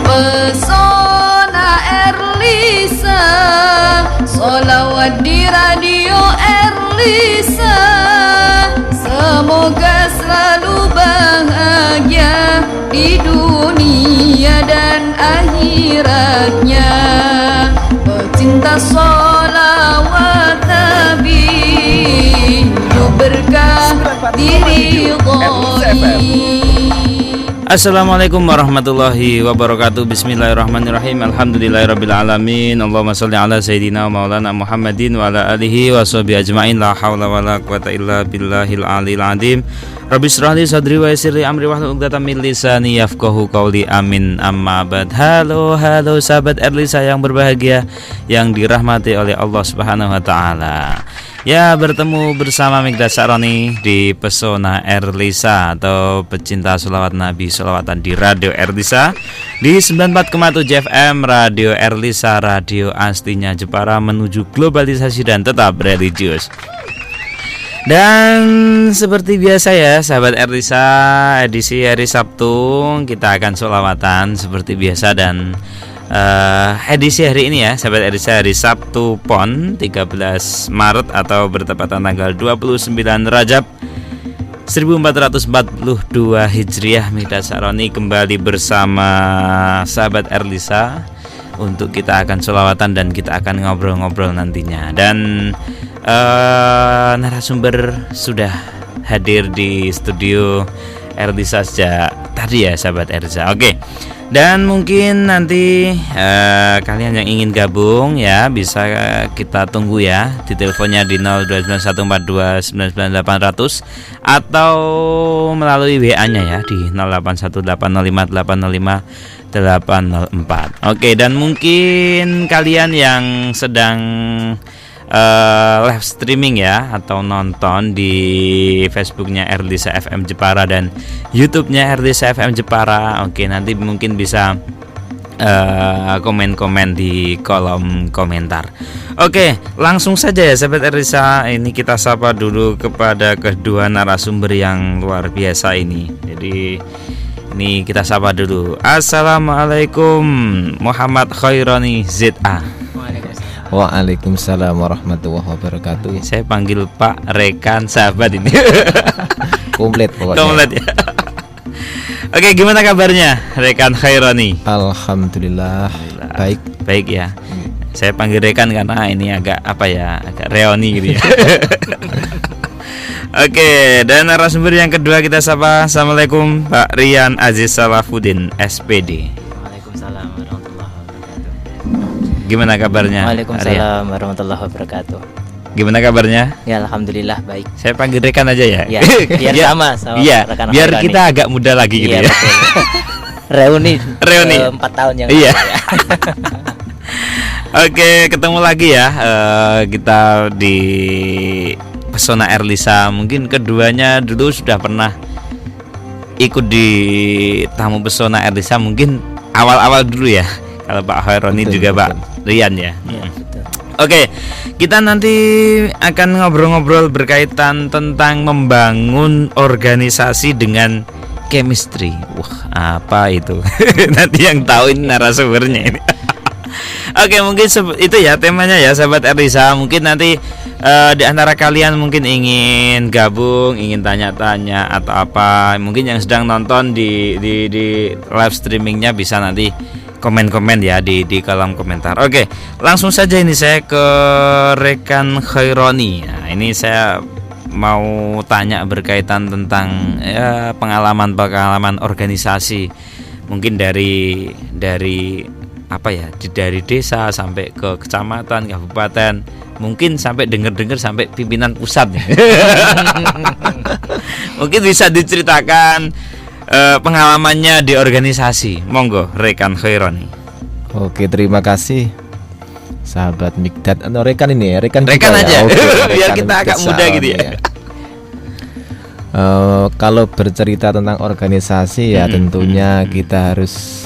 Pesona Erlisa, sholawat di radio Erlisa. Semoga selalu bahagia di dunia dan akhiratnya. Pecinta sholawat Nabi, hidup berkah diridhoi. Assalamualaikum warahmatullahi wabarakatuh. Bismillahirrahmanirrahim. Alhamdulillahirabbil alamin. Allahumma shalli ala sayidina wa maulana Muhammadin wa ala alihi wa sahbihi ajmain. La haula wala quwata illa billahil aliyil azim. Rabbi shrah li sadri wa yassir li amri wahlul 'uqdatam min lisani yafqahu qawli. Amin. Amma ba'd. Halo sahabat Erlisa yang berbahagia, yang dirahmati oleh Allah Subhanahu wa taala. Ya, bertemu bersama Mikdad Sa'roni di Pesona Erlisa atau pecinta sholawat Nabi, sholawatan di Radio Erlisa di 94,7 FM Radio Erlisa, radio aslinya Jepara menuju globalisasi dan tetap religius. Dan seperti biasa ya sahabat Erlisa, edisi hari Sabtu kita akan sholawatan seperti biasa. Dan edisi hari ini ya sahabat Erlisa, hari Sabtu Pon 13 Maret atau bertepatan tanggal 29 Rajab 1442 Hijriah. Mikdad Sa'roni kembali bersama sahabat Erlisa untuk kita akan sholawatan dan kita akan ngobrol-ngobrol nantinya. Dan narasumber sudah hadir di studio Erlisa sejak tadi ya sahabat Erlisa. Oke. Dan mungkin nanti kalian yang ingin gabung ya bisa kita tunggu ya di teleponnya di 029142998800 atau melalui WA-nya ya di 081805805804. Oke, dan mungkin kalian yang sedang live streaming ya atau nonton di Facebooknya Erlisa FM Jepara dan YouTube-nya Erlisa FM Jepara. Oke, nanti mungkin bisa komen-komen di kolom komentar. Oke, langsung saja ya sahabat Erlisa, ini kita sapa dulu kepada kedua narasumber yang luar biasa ini. Jadi ini kita sapa dulu. Assalamualaikum Muhammad Khaironi ZA. Waalaikumsalam warahmatullahi wabarakatuh. Saya panggil Pak, rekan, sahabat ini. Komplit pokoknya. Komplit ya. Oke, gimana kabarnya rekan Khaironi? Alhamdulillah. Baik ya. Saya panggil rekan karena ini agak agak reoni gitu ya. Oke, dan narasumber yang kedua kita sapa. Assalamualaikum Pak Rian Aziz Salafuddin SPD. Gimana kabarnya? Waalaikumsalam warahmatullahi wabarakatuh. Gimana kabarnya? Ya alhamdulillah baik. Saya panggil rekan aja ya. Ya biar sama iya, rekan biar kita agak muda lagi gitu ya. Betul. Reuni 4 tahun yang lalu. Iya. Oke, ketemu lagi ya. Kita di Pesona Erlisa. Mungkin keduanya dulu sudah pernah ikut di tamu Pesona Erlisa, mungkin awal-awal dulu ya. Kalau Pak Khaironi juga betul. Pak Rian ya. Betul. Oke, kita nanti akan ngobrol-ngobrol berkaitan tentang membangun organisasi dengan chemistry. Wah, apa itu? Nanti yang tahu ini narasumbernya ini. Oke, mungkin itu ya temanya ya sahabat Erlisa. Mungkin nanti di antara kalian mungkin ingin gabung, ingin tanya-tanya atau apa, mungkin yang sedang nonton di live streamingnya bisa nanti komen-komen ya di kolom komentar. Oke, langsung saja ini saya ke rekan Khaironi. Nah, ini saya mau tanya berkaitan tentang ya, pengalaman organisasi. Mungkin dari apa ya, dari desa sampai ke kecamatan, kabupaten, mungkin sampai dengar sampai pimpinan pusat. Mungkin bisa diceritakan pengalamannya di organisasi. Monggo rekan Khaironi. Oke, terima kasih sahabat Mikdad. Rekan ini ya, rekan aja. Ya. Oke, biar kita agak muda gitu ya. Kalau bercerita tentang organisasi ya tentunya kita harus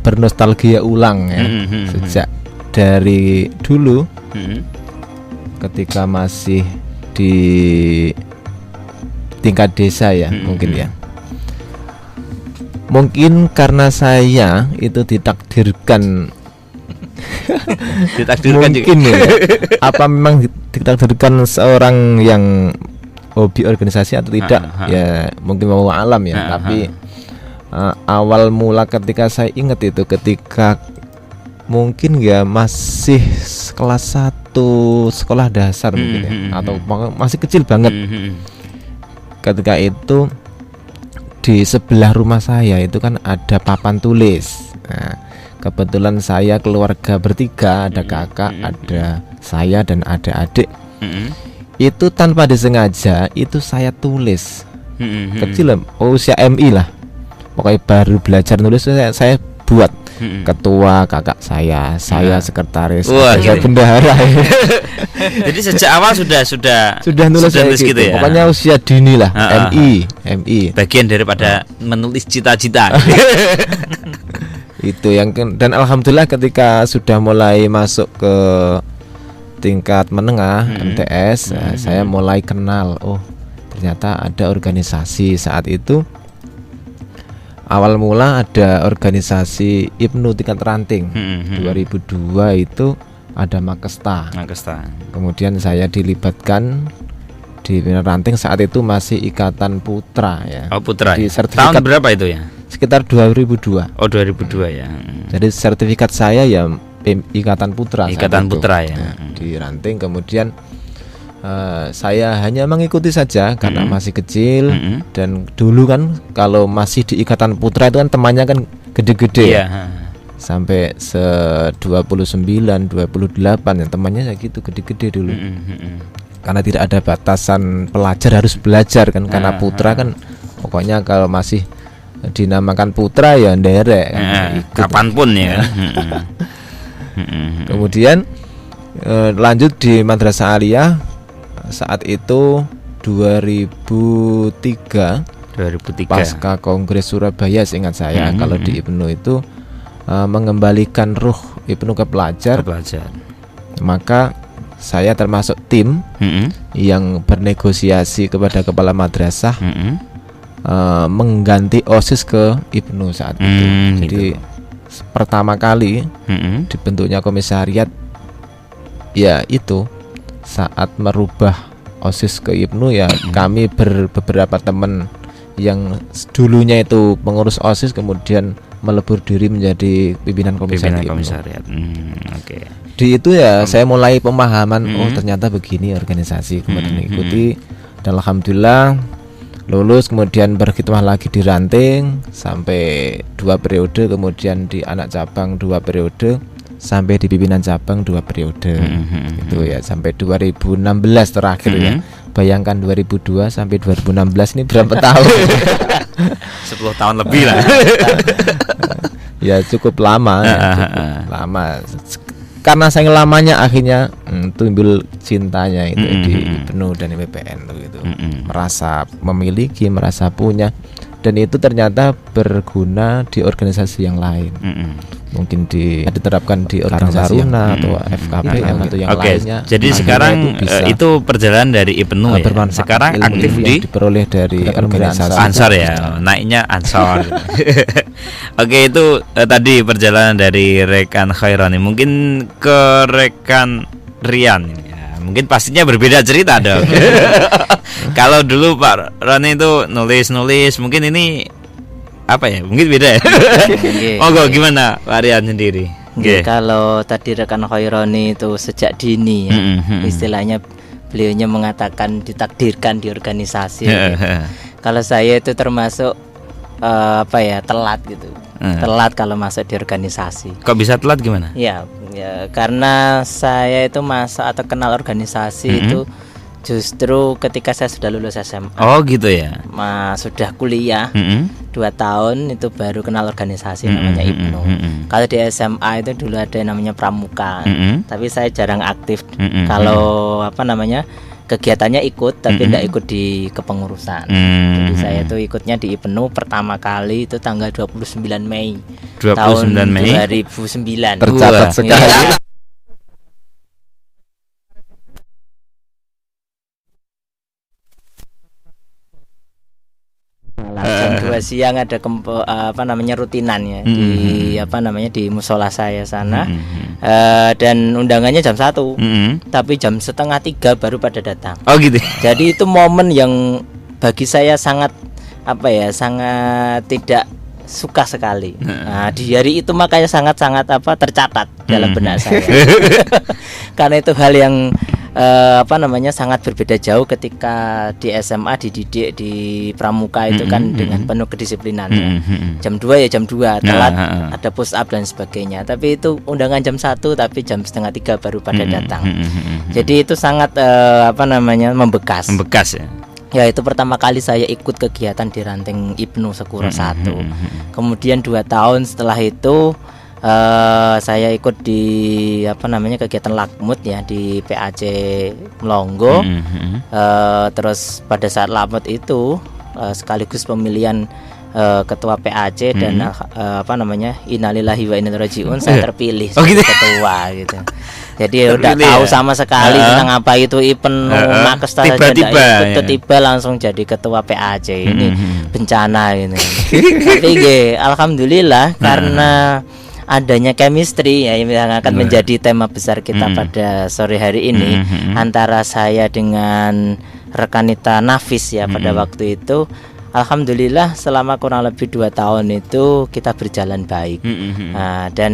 bernostalgia ulang ya. Sejak dari dulu ketika masih di tingkat desa ya, mungkin ya. Mungkin karena saya itu ditakdirkan mungkin juga. ya. Apa memang ditakdirkan seorang yang hobi organisasi atau tidak? Ya mungkin mau alam ya. Tapi awal mula ketika saya ingat itu ketika mungkin ya masih kelas 1 sekolah dasar mungkin ya, atau masih kecil banget. Ketika itu di sebelah rumah saya itu kan ada papan tulis. Nah, kebetulan saya keluarga bertiga, ada kakak, ada saya dan ada adik. Itu tanpa disengaja itu saya tulis. Kecil lah, usia MI lah. Pokoknya baru belajar nulis saya buat. Ketua kakak saya sekretaris, saya bendahara. Jadi sejak awal sudah nulis gitu ya. Pokoknya usia dini lah. MI. Bagian daripada menulis cita-cita. Itu yang dan alhamdulillah ketika sudah mulai masuk ke tingkat menengah MTS, saya mulai kenal. Oh, ternyata ada organisasi saat itu. Awal mula ada organisasi IPNU tingkat ranting. 2002 itu ada Makesta. Kemudian saya dilibatkan di ranting, saat itu masih Ikatan Putra ya. Oh, Putra. Di Tahun berapa itu ya? Sekitar 2002. Oh, 2002 ya. Jadi sertifikat saya ya Ikatan Putra. Ikatan Putra ya. Nah, di ranting kemudian saya hanya mengikuti saja karena masih kecil. Dan dulu kan kalau masih di Ikatan Putra itu kan temannya kan gede-gede ya. Sampai 29, 28 ya, temannya gitu gede-gede dulu. Karena tidak ada batasan pelajar harus belajar kan, karena putra kan pokoknya kalau masih dinamakan putra ya nderek kan, kapanpun ya. Kemudian lanjut di Madrasah Aliyah. Saat itu 2003 pasca Kongres Surabaya, seingat saya. Kalau di IPNU itu mengembalikan ruh IPNU ke pelajar. Maka saya termasuk tim yang bernegosiasi kepada kepala madrasah mengganti OSIS ke IPNU saat itu. Jadi pertama kali dibentuknya komisariat ya itu saat merubah OSIS ke IPNU ya. Kami beberapa teman yang dulunya itu pengurus OSIS kemudian melebur diri menjadi pimpinan komisariat. Di itu ya saya mulai pemahaman, oh ternyata begini organisasi. Kemudian mengikuti dan alhamdulillah lulus, kemudian berkhidmah lagi di ranting sampai 2 periode, kemudian di anak cabang 2 periode, sampai di pimpinan cabang 2 periode. Itu ya sampai 2016 terakhir ya. Bayangkan 2002 sampai 2016 ini berapa tahun? 10 tahun lebih lah. Ya cukup lama ya, cukup lama. Karena saking lamanya akhirnya timbul cintanya itu di IPNU dan IPPN gitu. Merasa memiliki, merasa punya, dan itu ternyata berguna di organisasi yang lain. Mungkin diterapkan di organisasi Taruna atau FKP atau yang lainnya. Jadi sekarang itu perjalanan dari IPNU ya. Sekarang aktif di diperoleh dari organisasi Ansor ya, naiknya Ansor. Oke, itu tadi perjalanan dari rekan Khaironi. Mungkin ke rekan Rian ya. Mungkin pastinya berbeda cerita dong. Kalau dulu Pak Roni itu nulis, mungkin ini apa ya? Mungkin beda ya. Gimana Pak Rian sendiri? Kalau tadi rekan Khaironi itu sejak dini ya, istilahnya beliaunya mengatakan ditakdirkan di organisasi. Kalau saya itu termasuk telat gitu. Telat kalau masuk di organisasi. Kok bisa telat gimana? Ya, karena saya itu masuk atau kenal organisasi itu justru ketika saya sudah lulus SMA. Oh gitu ya. Sudah kuliah 2 tahun itu baru kenal organisasi namanya IPNU. Kalau di SMA itu dulu ada yang namanya pramuka, tapi saya jarang aktif. Kalau kegiatannya ikut, tapi tidak ikut di kepengurusan. Jadi saya tuh ikutnya di IPNU pertama kali itu tanggal 29 Mei 29 tahun Mei 2009. Tercatat sekali. jam 2 siang ada rutinan ya di musola saya sana. Dan undangannya jam 1. Tapi jam 2:30 baru pada datang. Oh gitu. Jadi itu momen yang bagi saya sangat sangat tidak suka sekali. Nah, di hari itu makanya sangat-sangat tercatat dalam benak saya. Karena itu hal yang sangat berbeda jauh ketika di SMA dididik di pramuka itu kan dengan penuh kedisiplinan. Jam 2 ya jam 2, telat ada push up dan sebagainya. Tapi itu undangan jam 1 tapi jam 2:30 baru pada datang. Jadi itu sangat membekas. Membekas ya. Ya, itu pertama kali saya ikut kegiatan di Ranting Ibnu Sekuro 1. Kemudian 2 tahun setelah itu saya ikut di kegiatan Lakmut ya di PAC Melonggo. Terus pada saat Lakmut itu sekaligus pemilihan ketua PAC dan innalillahi wa inna ilaihi rajiun, saya terpilih sebagai ketua gitu. Jadi udah tahu sama sekali tentang apa itu event nakes tiba-tiba langsung jadi ketua PAC. Ini bencana ini. Tapi alhamdulillah karena adanya chemistry ya yang akan menjadi tema besar kita pada sore hari ini antara saya dengan rekanita Nafis ya pada waktu itu. Alhamdulillah selama kurang lebih 2 tahun itu kita berjalan baik. Nah, dan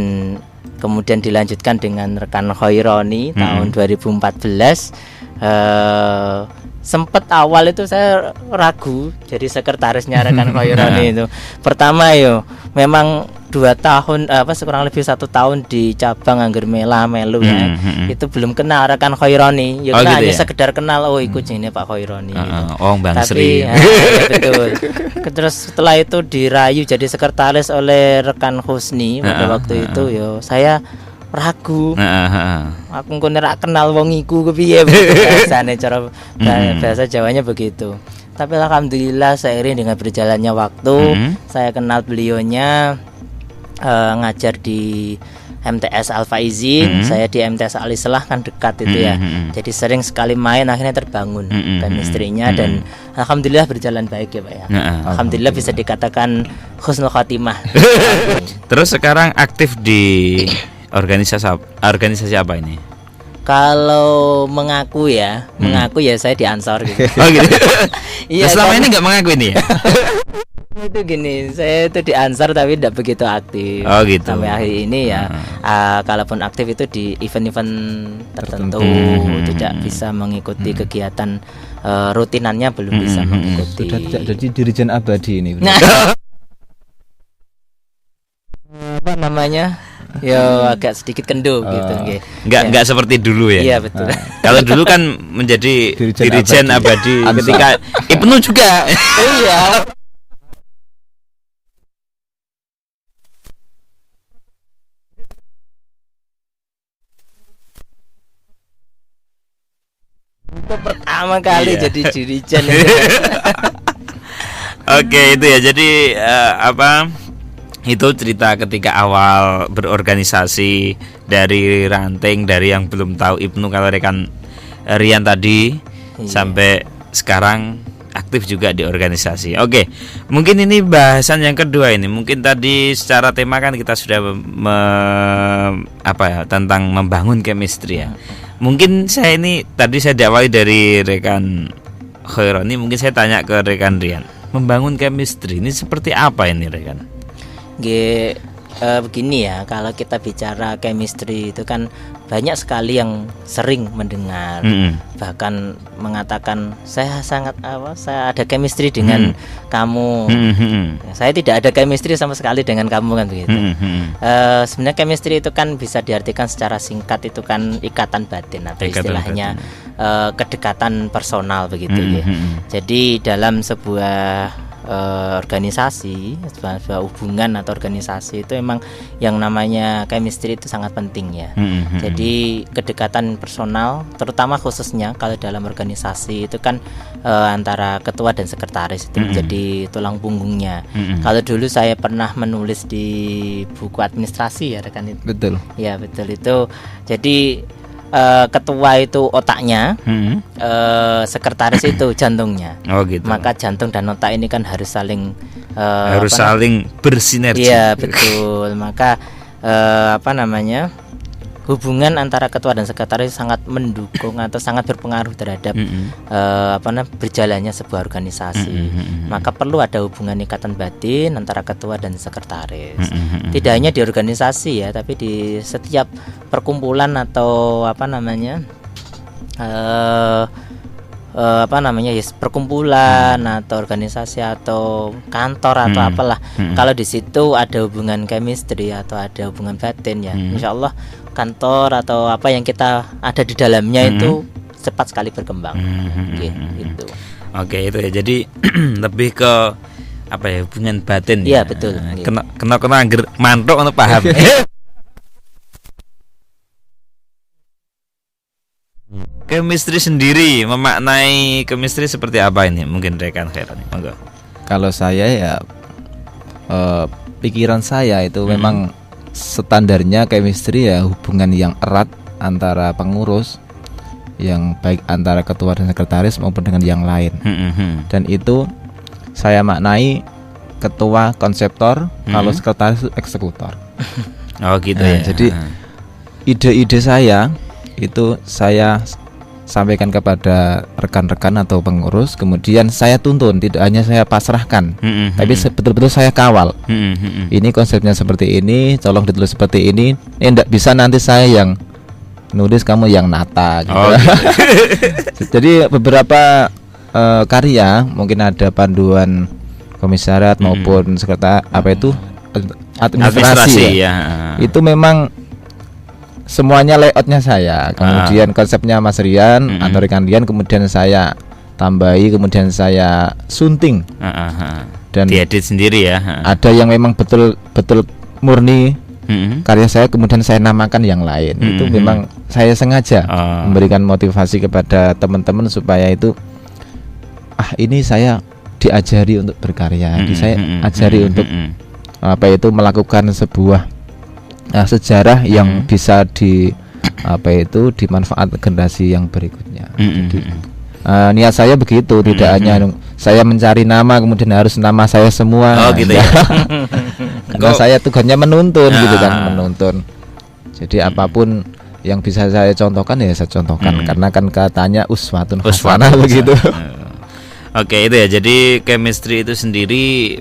kemudian dilanjutkan dengan rekan Khaironi tahun 2014. Sempat awal itu saya ragu jadi sekretarisnya rekan Khaironi itu. Pertama memang 2 tahun kurang lebih 1 tahun di cabang Angger Melu ya. Itu belum kenal rekan Khaironi. Gitu hanya ya? Sekedar kenal ikut ini Pak Khaironi gitu. Bang Tapi, Sri. Ya, betul. Terus setelah itu dirayu jadi sekretaris oleh rekan Husni pada waktu itu saya ragu. Aku kok ora kenal wong iku kepiye bahasane cara bahasa Jawanya begitu. Tapi alhamdulillah seiring dengan berjalannya waktu saya kenal beliaunya ngajar di MTS Al Faizin, saya di MTS Al Islah kan dekat itu ya. Jadi sering sekali main akhirnya terbangun chemistry-nya dan alhamdulillah berjalan baik ya Pak ya. Alhamdulillah bisa dikatakan husnul khotimah. Terus sekarang aktif di organisasi apa ini? Kalau mengaku ya saya di Ansor gitu. Oh gitu. Iya. Selama ini nggak mengaku ini ya? Itu gini, saya itu di Ansar tapi tidak begitu aktif. Oh gitu. Sampai akhir ini ya, kalaupun aktif itu di event-event tertentu, tidak bisa mengikuti kegiatan rutinannya, belum bisa mengikuti. Sudah tidak jadi dirijen abadi ini. Apa namanya? Ya agak sedikit kendur gitu. Nggak seperti dulu ya. Iya betul. Kalau dulu kan menjadi dirijen abadi ketika Ibnu juga. Iya. Itu pertama kali jadi dirijen. Oke, itu ya. Jadi itu cerita ketika awal berorganisasi dari ranting, dari yang belum tahu Ibnu kalau rekan Rian tadi sampai sekarang aktif juga di organisasi. Oke, mungkin ini bahasan yang kedua ini. Mungkin tadi secara tema kan kita sudah tentang membangun chemistry ya. Mungkin saya diawali dari rekan Khaironi, mungkin saya tanya ke rekan Rian. Membangun chemistry ini seperti apa ini rekan? Begini ya, kalau kita bicara chemistry itu kan banyak sekali yang sering mendengar, bahkan mengatakan saya ada chemistry dengan kamu. Saya tidak ada chemistry sama sekali dengan kamu kan begitu. Sebenarnya chemistry itu kan bisa diartikan secara singkat itu kan ikatan batin atau istilahnya kedekatan personal begitu ya. Jadi dalam sebuah organisasi, sebuah hubungan atau organisasi itu emang yang namanya chemistry itu sangat penting ya. Jadi kedekatan personal, terutama khususnya kalau dalam organisasi itu kan antara ketua dan sekretaris itu menjadi tulang punggungnya. Kalau dulu saya pernah menulis di buku administrasi ya rekan itu. Betul. Ya betul itu. Jadi ketua itu otaknya, sekretaris itu jantungnya. Oh gitu. Maka jantung dan otak ini kan harus saling harus saling bersinergi. Iya betul. Maka hubungan antara ketua dan sekretaris sangat mendukung atau sangat berpengaruh terhadap berjalannya sebuah organisasi. Maka perlu ada hubungan ikatan batin antara ketua dan sekretaris. Tidak hanya di organisasi ya, tapi di setiap perkumpulan atau perkumpulan atau organisasi atau kantor atau apalah. Kalau di situ ada hubungan chemistry atau ada hubungan batin ya, insya Allah kantor atau apa yang kita ada di dalamnya itu cepat sekali berkembang. Gitu. Oke, itu ya. Jadi lebih ke hubungan batin. Iya, betul. Kena mantuk untuk paham. Chemistry sendiri, memaknai chemistry seperti apa ini? Mungkin rekan Khaironi, monggo. Kalau saya ya pikiran saya itu memang standarnya chemistry ya hubungan yang erat antara pengurus, yang baik antara ketua dan sekretaris maupun dengan yang lain. Dan itu saya maknai ketua konseptor, kalau sekretaris eksekutor. Oh gitu ya. Jadi ide-ide saya itu saya sampaikan kepada rekan-rekan atau pengurus, kemudian saya tuntun, tidak hanya saya pasrahkan, tapi betul-betul saya kawal. Ini konsepnya seperti ini, tolong ditulis seperti ini. Enggak bisa nanti saya yang nulis, kamu yang nata gitu. Jadi beberapa karya mungkin ada panduan komisariat maupun sekretariat administrasi ya. Itu memang semuanya layoutnya saya, kemudian konsepnya Mas Rian atau rekan Rian, kemudian saya tambahi, kemudian saya sunting dan diedit sendiri ya. Ada yang memang betul-betul murni karya saya, kemudian saya namakan yang lain. Itu memang saya sengaja memberikan motivasi kepada teman-teman supaya itu ini saya diajari untuk berkarya, saya ajari untuk melakukan sebuah sejarah yang bisa dimanfaat generasi yang berikutnya. Jadi, niat saya begitu, tidak hanya saya mencari nama kemudian harus nama saya semua. Gitu ya. Karena saya tugasnya menuntun gitu kan, menuntun. Jadi apapun yang bisa saya contohkan ya saya contohkan, karena kan katanya uswatun hasanah begitu. Oke, itu ya. Jadi chemistry itu sendiri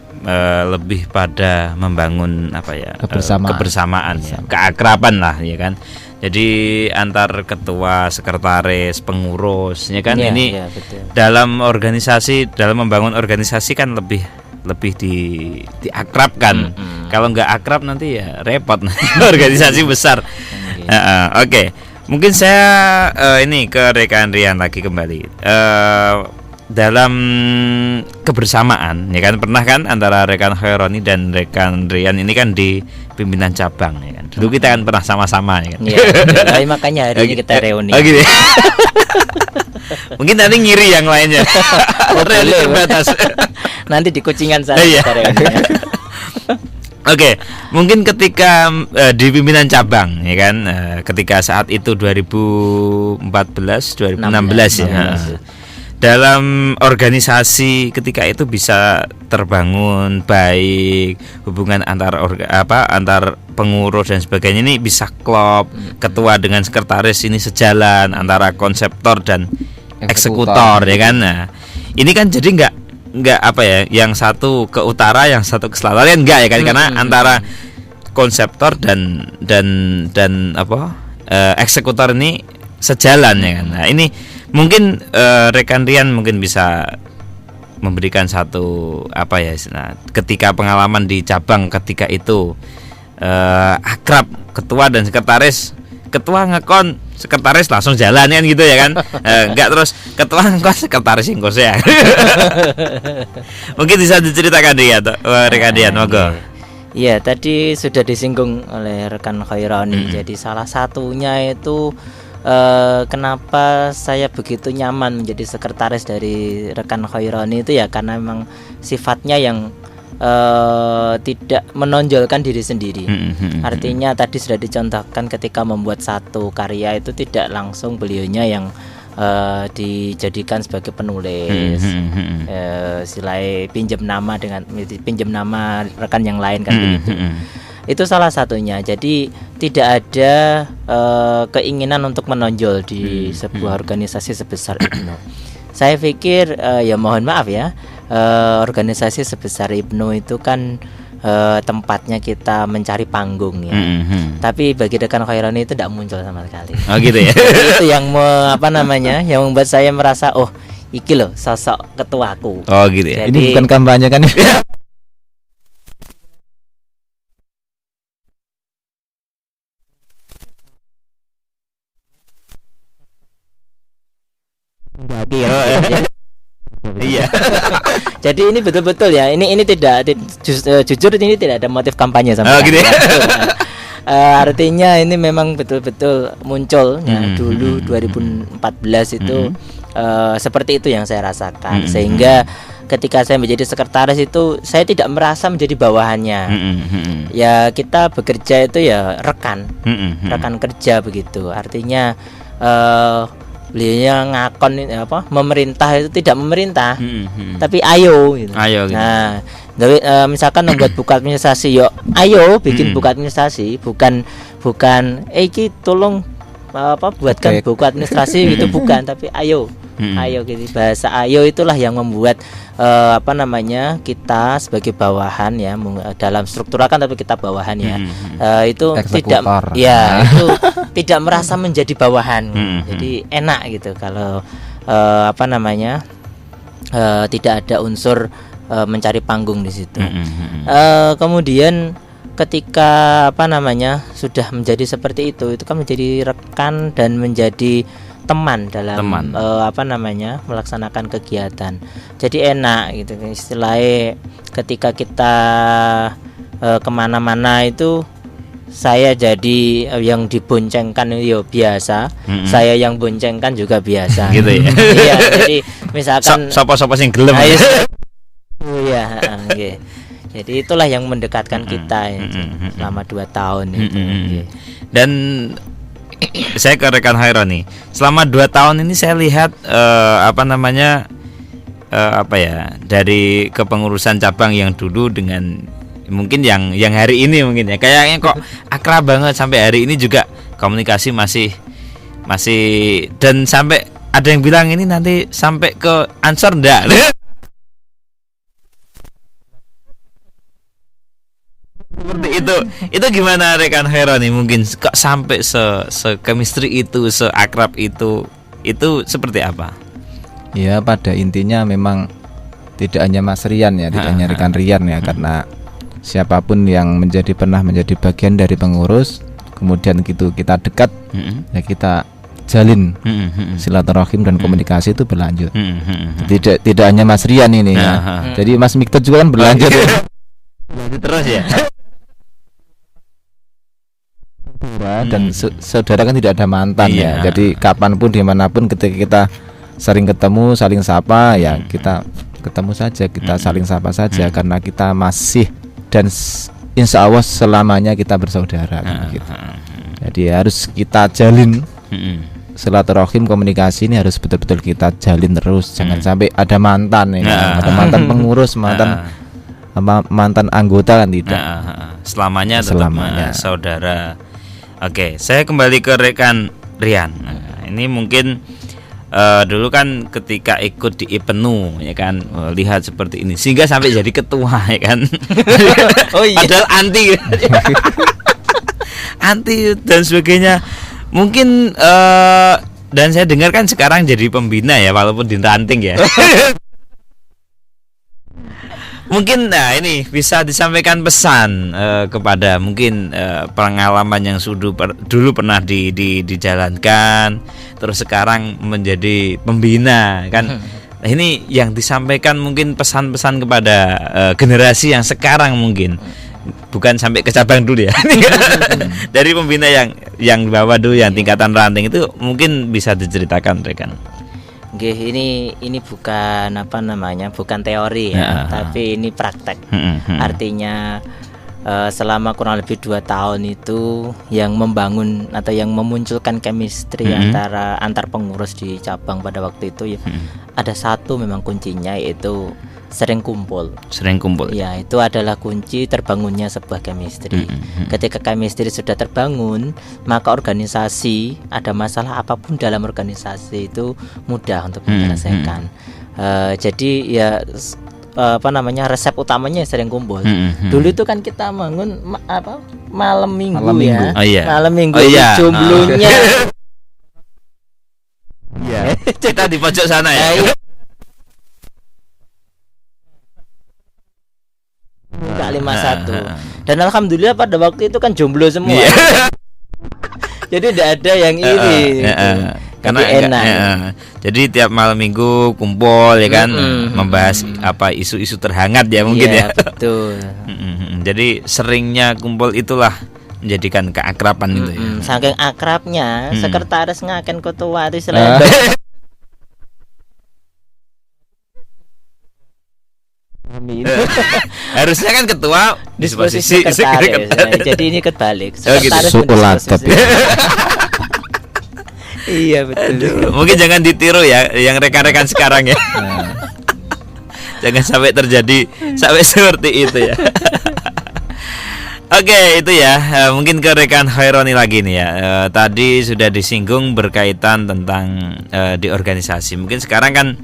lebih pada membangun kebersamaan ya, keakraban lah ya kan. Jadi antar ketua, sekretaris, pengurus ya kan. Ini dalam organisasi, dalam membangun organisasi kan lebih diakrabkan. Kalau nggak akrab nanti ya repot organisasi besar. Oke. Mungkin saya ini ke rekan Rian lagi kembali. Dalam kebersamaan ya kan, pernah kan antara rekan Khaironi dan rekan Rian ini kan di pimpinan cabang ya kan. Dulu kita kan pernah sama-sama ya kan. Iya. Makanya hari ini kita reuni. Gitu. Mungkin nanti ngiri yang lainnya. Reuni terbatas. Nanti di Kucingan sana kita reuni. Oke, mungkin ketika di pimpinan cabang ya kan, ketika saat itu 2016 ya. Dalam organisasi ketika itu bisa terbangun baik, hubungan antar pengurus dan sebagainya ini bisa klop, ketua dengan sekretaris ini sejalan, antara konseptor dan eksekutor ya kan. Nah, ini kan jadi enggak yang satu ke utara, yang satu ke selatan kan enggak ya kan, karena antara konseptor dan eksekutor ini sejalan ya kan. Nah, ini mungkin rekan Rian mungkin bisa memberikan satu ketika pengalaman di cabang ketika itu akrab ketua dan sekretaris, ketua ngekon, sekretaris langsung jalan kan gitu ya kan. Enggak terus ketua ngekon, sekretaris ingkos ya. Mungkin bisa diceritakan dia rekan Rian, monggo. Iya, tadi sudah disinggung oleh rekan Khaironi. Jadi salah satunya itu kenapa saya begitu nyaman menjadi sekretaris dari rekan Khaironi itu ya karena memang sifatnya yang tidak menonjolkan diri sendiri. Artinya tadi sudah dicontohkan ketika membuat satu karya itu tidak langsung beliaunya yang dijadikan sebagai penulis, silai pinjam nama rekan yang lain kan begitu. Itu salah satunya. Jadi tidak ada keinginan untuk menonjol di sebuah organisasi sebesar IPNO. Saya pikir ya mohon maaf ya, organisasi sebesar IPNO itu kan tempatnya kita mencari panggung ya. Tapi bagi rekan Khaironi itu tidak muncul sama sekali. Oh gitu ya. Itu yang yang membuat saya merasa iki loh sosok ketuaku. Oh gitu ya. Jadi, ini bukan kampanye kan? Iya. Jadi ini betul-betul ya. Ini tidak jujur ini tidak ada motif kampanye sama gitu ya. Artinya ini memang betul-betul muncul ya, dulu 2014 itu seperti itu yang saya rasakan. Sehingga ketika saya menjadi sekretaris itu saya tidak merasa menjadi bawahannya. Ya kita bekerja itu ya rekan kerja begitu. Artinya beliaunya ngakon memerintah itu tidak memerintah, tapi ayo gitu. Ayo gitu. Nah, misalkan membuat buku administrasi, ayo bikin buku administrasi, bukan iki tolong buatkan buku administrasi gitu, bukan, tapi ayo gitu. Bahasa ayo itulah yang membuat kita sebagai bawahan ya, dalam struktural kan tapi kita bawahan ya, itu Eksekutor. itu tidak merasa menjadi bawahan. Jadi enak gitu kalau tidak ada unsur mencari panggung di situ. Kemudian ketika sudah menjadi seperti itu kan menjadi rekan dan menjadi teman dalam melaksanakan kegiatan. Jadi enak gitu istilahnya, ketika kita kemana-mana itu saya jadi yang diboncengkan ya biasa, saya yang boncengkan juga biasa. Gitu ya. Iya, jadi misalkan sapa-sapa sing gelem. Iya, okay. Jadi itulah yang mendekatkan kita ya, selama 2 tahun itu. Dan saya ke rekan Khaironi, selama 2 tahun ini saya lihat dari kepengurusan cabang yang dulu dengan mungkin yang hari ini mungkin ya kayaknya kok akrab banget sampai hari ini juga komunikasi masih dan sampai ada yang bilang ini nanti sampai ke Ansor enggak? Seperti itu gimana rekan Khaironi, mungkin kok sampai se-chemistry itu, seakrab itu seperti apa? Ya pada intinya memang tidak hanya Mas Rian ya, tidak hanya rekan Rian ya, karena siapapun yang pernah menjadi bagian dari pengurus, kemudian gitu kita dekat, ya kita jalin silaturahim dan komunikasi itu berlanjut. Tidak hanya Mas Rian ini ya. Jadi Mas Miktot juga kan berlanjut. Berlanjut terus ya. Dan saudara kan tidak ada mantan ya. Jadi kapanpun dimanapun ketika kita sering ketemu, saling sapa ya kita ketemu saja, kita saling sapa saja karena kita masih dan insya Allah selamanya kita bersaudara gitu. Jadi harus kita jalin silaturahim, komunikasi ini harus betul-betul kita jalin terus. Jangan sampai ada mantan ya, ada mantan pengurus, mantan anggota kan tidak. Selamanya tetap saudara. Oke, saya kembali ke rekan Rian. Ini mungkin dulu kan ketika ikut di IPNU ya kan, lihat seperti ini sehingga sampai jadi ketua ya kan. Oh iya. Padahal anti dan sebagainya. Mungkin dan saya dengar kan sekarang jadi pembina ya, walaupun diranting ya. Mungkin ini bisa disampaikan pesan kepada mungkin pengalaman yang dulu pernah dijalankan, terus sekarang menjadi pembina kan. Nah, ini yang disampaikan mungkin pesan-pesan kepada generasi yang sekarang mungkin bukan sampai ke cabang dulu ya. Dari pembina yang bawah dulu, yang tingkatan ranting itu mungkin bisa diceritakan rekan. Ini bukan bukan teori ya, tapi ini praktek. Artinya selama kurang lebih 2 tahun itu yang membangun atau yang memunculkan chemistry antar pengurus di cabang pada waktu itu ya, ada satu memang kuncinya, yaitu sering kumpul. Ya, itu adalah kunci terbangunnya sebuah chemistry. Ketika chemistry sudah terbangun, maka organisasi, ada masalah apapun dalam organisasi itu mudah untuk menyelesaikan. Jadi ya resep utamanya sering kumpul. Dulu itu kan kita bangun malam minggu. Oh, iya. Malam minggu jomblonya. Iya. Kita di pojok sana ya. Kak 51. Dan alhamdulillah pada waktu itu kan jomblo semua. Jadi tidak ada yang iri. Karena enak. Jadi tiap malam minggu kumpul ya kan, membahas apa isu-isu terhangat ya mungkin ya. Betul. Jadi seringnya kumpul itulah menjadikan keakraban itu ya. Saking akrabnya, sekretaris ngaken ketua itu selain harusnya kan ketua disposisi sekretaris. Jadi ini kebalik. Sekretaris Iya betul. Mungkin jangan ditiru ya yang rekan-rekan sekarang ya. Jangan sampai terjadi sampai seperti itu ya. Oke, itu ya. Mungkin ke rekan Khaironi lagi nih ya. Tadi sudah disinggung berkaitan tentang di organisasi. Mungkin sekarang kan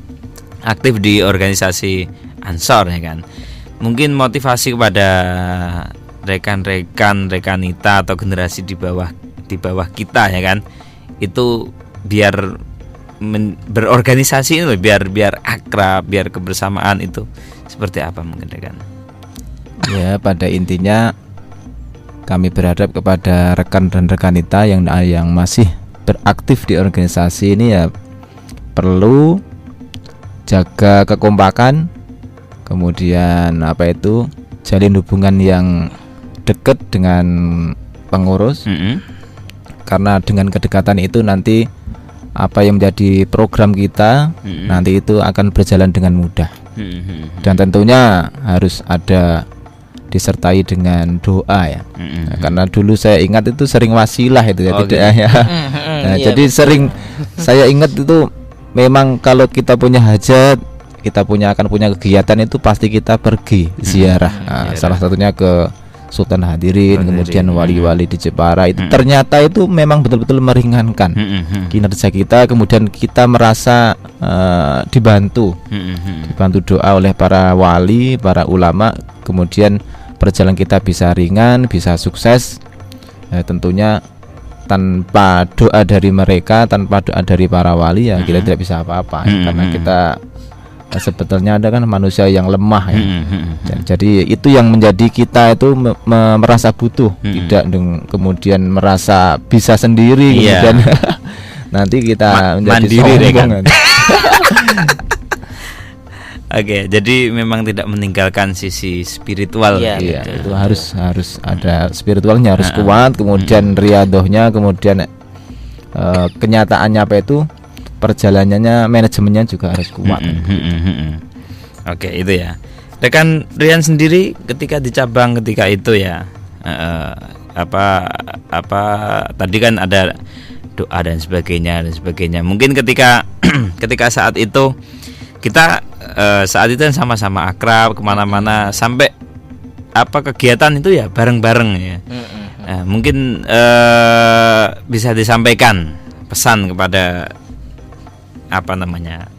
aktif di organisasi Ansor ya kan. Mungkin motivasi kepada rekan-rekan rekanita atau generasi di bawah kita ya kan, itu biar berorganisasi ini biar akrab, biar kebersamaan itu seperti apa mungkin rekan? Ya, pada intinya kami berharap kepada rekan dan rekanita yang masih beraktif di organisasi ini ya perlu jaga kekompakan, kemudian jalin hubungan yang dekat dengan pengurus. Karena dengan kedekatan itu nanti apa yang menjadi program kita nanti itu akan berjalan dengan mudah. Dan tentunya harus ada disertai dengan doa ya. Karena dulu saya ingat itu sering wasilah itu ya, ya. Nah, jadi sering saya ingat itu memang kalau kita punya hajat, kita akan punya kegiatan itu pasti kita pergi ziarah. Salah satunya ke Sultan Hadirin, kemudian wali-wali di Jepara itu ternyata itu memang betul-betul meringankan kinerja kita, kemudian kita merasa dibantu doa oleh para wali, para ulama, kemudian perjalanan kita bisa ringan, bisa sukses. Tentunya tanpa doa dari mereka, tanpa doa dari para wali ya kita tidak bisa apa-apa karena kita sebetulnya ada kan manusia yang lemah ya. Jadi itu yang menjadi kita itu merasa butuh, tidak kemudian merasa bisa sendiri, kemudian nanti kita menjadi mandiri sombong. Oke, jadi memang tidak meninggalkan sisi spiritual. Iya, itu harus ada spiritualnya, harus kuat, kemudian riadohnya, kemudian kenyataannya perjalanannya, manajemennya juga harus kuat. Oke, itu ya. Rekan Rian sendiri ketika di cabang ketika itu ya, tadi kan ada doa dan sebagainya. Mungkin ketika saat itu kita saat itu kan sama-sama akrab, kemana-mana, sampai kegiatan itu ya bareng-bareng ya. Mungkin bisa disampaikan pesan kepada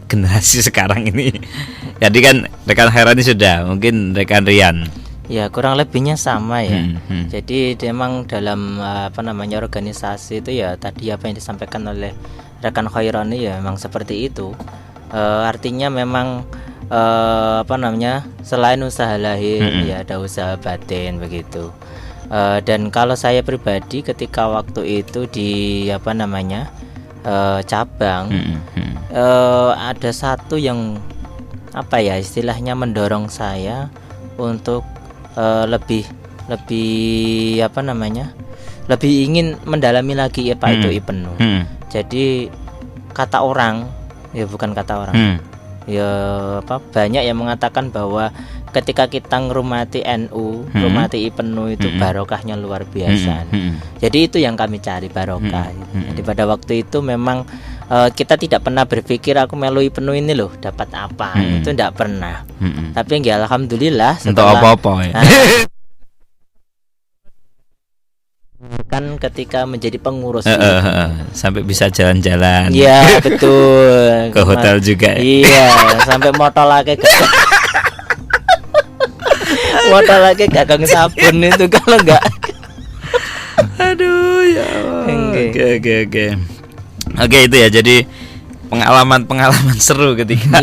generasi sekarang ini. Jadi kan rekan Khaironi sudah, mungkin rekan Rian ya kurang lebihnya sama ya. Jadi memang dalam organisasi itu ya tadi apa yang disampaikan oleh rekan Khaironi ya memang seperti itu. Artinya memang selain usaha lahir ya ada usaha batin begitu. Dan kalau saya pribadi ketika waktu itu di cabang ada satu yang istilahnya mendorong saya untuk lebih ingin mendalami lagi itu IPENU. Jadi kata orang ya bukan kata orang ya banyak yang mengatakan bahwa ketika kita ngrumati NU, ngrumati IPNU itu barokahnya luar biasa. Jadi itu yang kami cari, barokah. Jadi pada waktu itu memang kita tidak pernah berpikir aku melu IPNU ini loh dapat apa, itu tidak pernah. Tapi ya alhamdulillah setelah apa-apa ya. Kan ketika menjadi pengurus sampai bisa jalan-jalan. Iya betul. Ke hotel juga. Iya, sampai motolake gagang sabun itu kalau enggak. Aduh ya. Oke itu ya, jadi pengalaman seru ketika.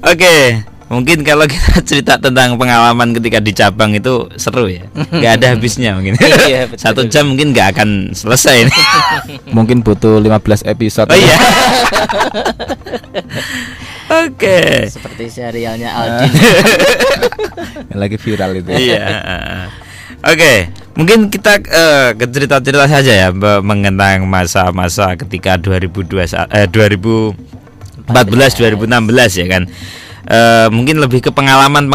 Oke. Mungkin kalau kita cerita tentang pengalaman ketika di cabang itu seru ya, nggak ada habisnya mungkin. Iya, betul. 1 jam mungkin nggak akan selesai ini. Mungkin butuh 15 episode. Oh iya. Oke. Seperti serialnya Aldin. Yang lagi viral itu. Iya. Oke, mungkin kita ke cerita-cerita saja ya mengenang masa-masa ketika 2014 2016 ya kan. Mungkin lebih ke pengalaman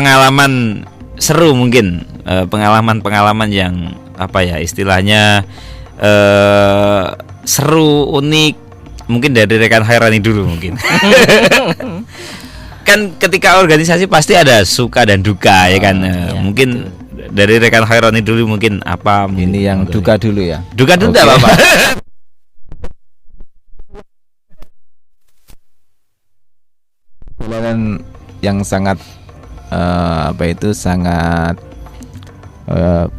seru mungkin, pengalaman yang apa ya istilahnya seru, unik, mungkin dari rekan Khairani dulu mungkin. Kan ketika organisasi pasti ada suka dan duka ya kan. Iya, mungkin dari rekan Khairani dulu mungkin apa mungkin Ini yang duka dulu ya. duka dulu enggak apa-apa. Perjalanan yang sangat sangat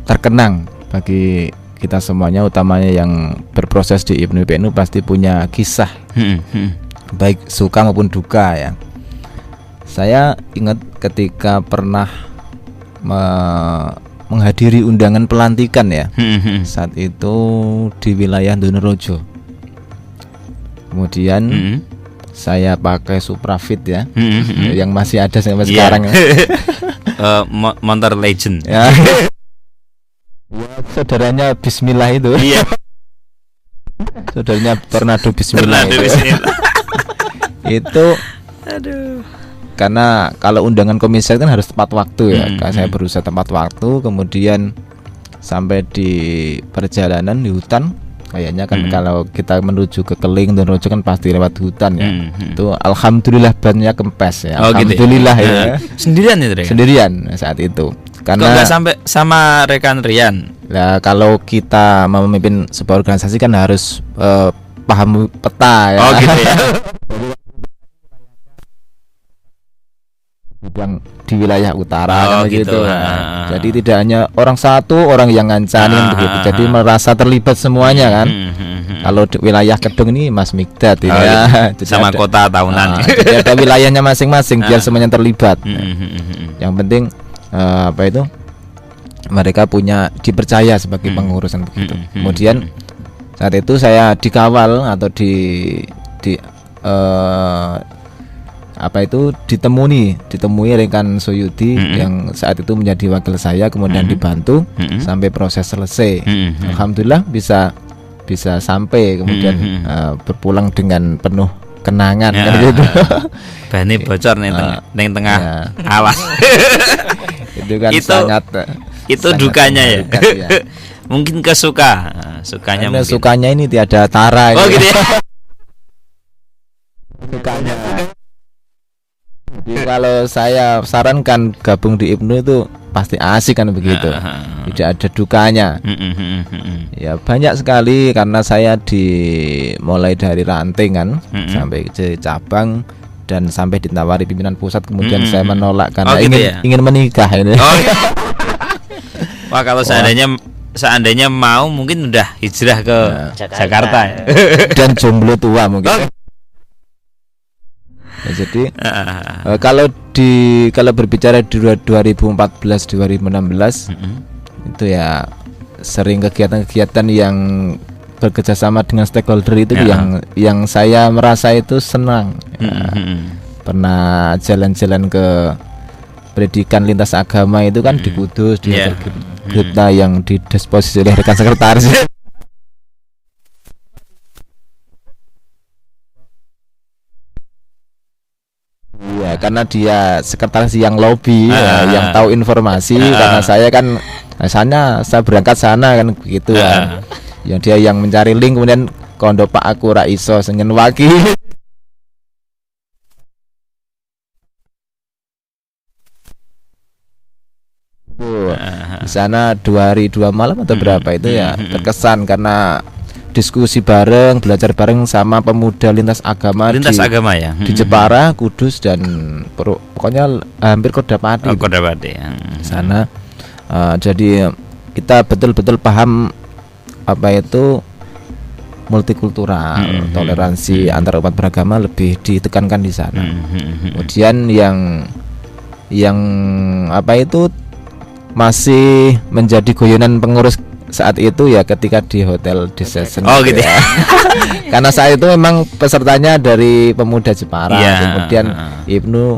terkenang bagi kita semuanya, utamanya yang berproses di IPNU pasti punya kisah baik suka maupun duka ya. Saya ingat ketika pernah menghadiri undangan pelantikan ya. Saat itu di wilayah Donorejo. Kemudian saya pakai Suprafit ya, yang masih ada sampai sekarang ya. Motor Legend. Ya. Saudaranya Bismillah itu. Iya. Saudaranya Tornado Bismillah. Itu. Aduh. Karena kalau undangan komisaris kan harus tepat waktu ya. Saya berusaha tepat waktu, kemudian sampai di perjalanan di hutan. Kayaknya kan kalau kita menuju ke Keling dan Rojo kan pasti lewat hutan ya. Itu alhamdulillah bannya kempes ya. Alhamdulillah gitu ya. Sendirian itu Rian? Sendirian saat itu. Karena nggak sampai sama rekan Rian. Nah, kalau kita mau memimpin sebuah organisasi kan harus paham peta ya. Oh gitu ya. Bidang di wilayah utara kan begitu. gitu. Jadi tidak hanya orang satu orang yang ngancanin begitu. Jadi merasa terlibat semuanya kan. Kalau di wilayah Kedung ini Mas Migdad ini ya. Sama kota tahunan. Jadi ada wilayahnya masing-masing biar semuanya terlibat. Yang penting mereka punya dipercaya sebagai pengurusan begitu. Kemudian saat itu saya dikawal atau ditemui rekan Soyudi yang saat itu menjadi wakil saya, kemudian dibantu sampai proses selesai. Alhamdulillah bisa sampai kemudian berpulang dengan penuh kenangan kan gitu. Bani bocor ning tengah alas. Itu kan sangat dukanya ya. Mungkin sukanya mungkin. Sukanya ini tiada tara. Oh gitu ya. Sukanya. Jadi kalau saya sarankan gabung di IPNU itu pasti asik kan begitu. Tidak ada dukanya. Ya banyak sekali karena saya mulai dari ranting kan sampai ke cabang dan sampai ditawari pimpinan pusat, kemudian saya menolak karena ingin menikah ini. Wah kalau seandainya mau mungkin udah hijrah ke Jakarta ya. Dan jomblo tua mungkin. Ya, jadi kalau berbicara di 2014 2016 itu ya sering kegiatan-kegiatan yang bekerjasama dengan stakeholder itu yang saya merasa itu senang. Pernah jalan-jalan ke pendidikan lintas agama itu kan di Kudus, di kita yang didisposisi oleh rekan sekretaris. karena dia sekretaris yang lobby yang tahu informasi karena saya kan saya berangkat sana kan begitu kan. Yang dia yang mencari link kemudian kondo Pak aku ra iso sengen waki. Di sana 2 hari 2 malam atau berapa itu ya terkesan karena diskusi bareng, belajar bareng sama pemuda lintas agama ya di Jepara, Kudus dan pokoknya hampir Kodapati. Kodapati ya. Di sana jadi kita betul-betul paham apa itu multikultural, toleransi antar umat beragama lebih ditekankan di sana. Kemudian yang apa itu masih menjadi guyonan pengurus saat itu ya ketika di hotel di session. Oh gitu ya. Karena saya itu memang pesertanya dari pemuda Jepara, kemudian Ibnu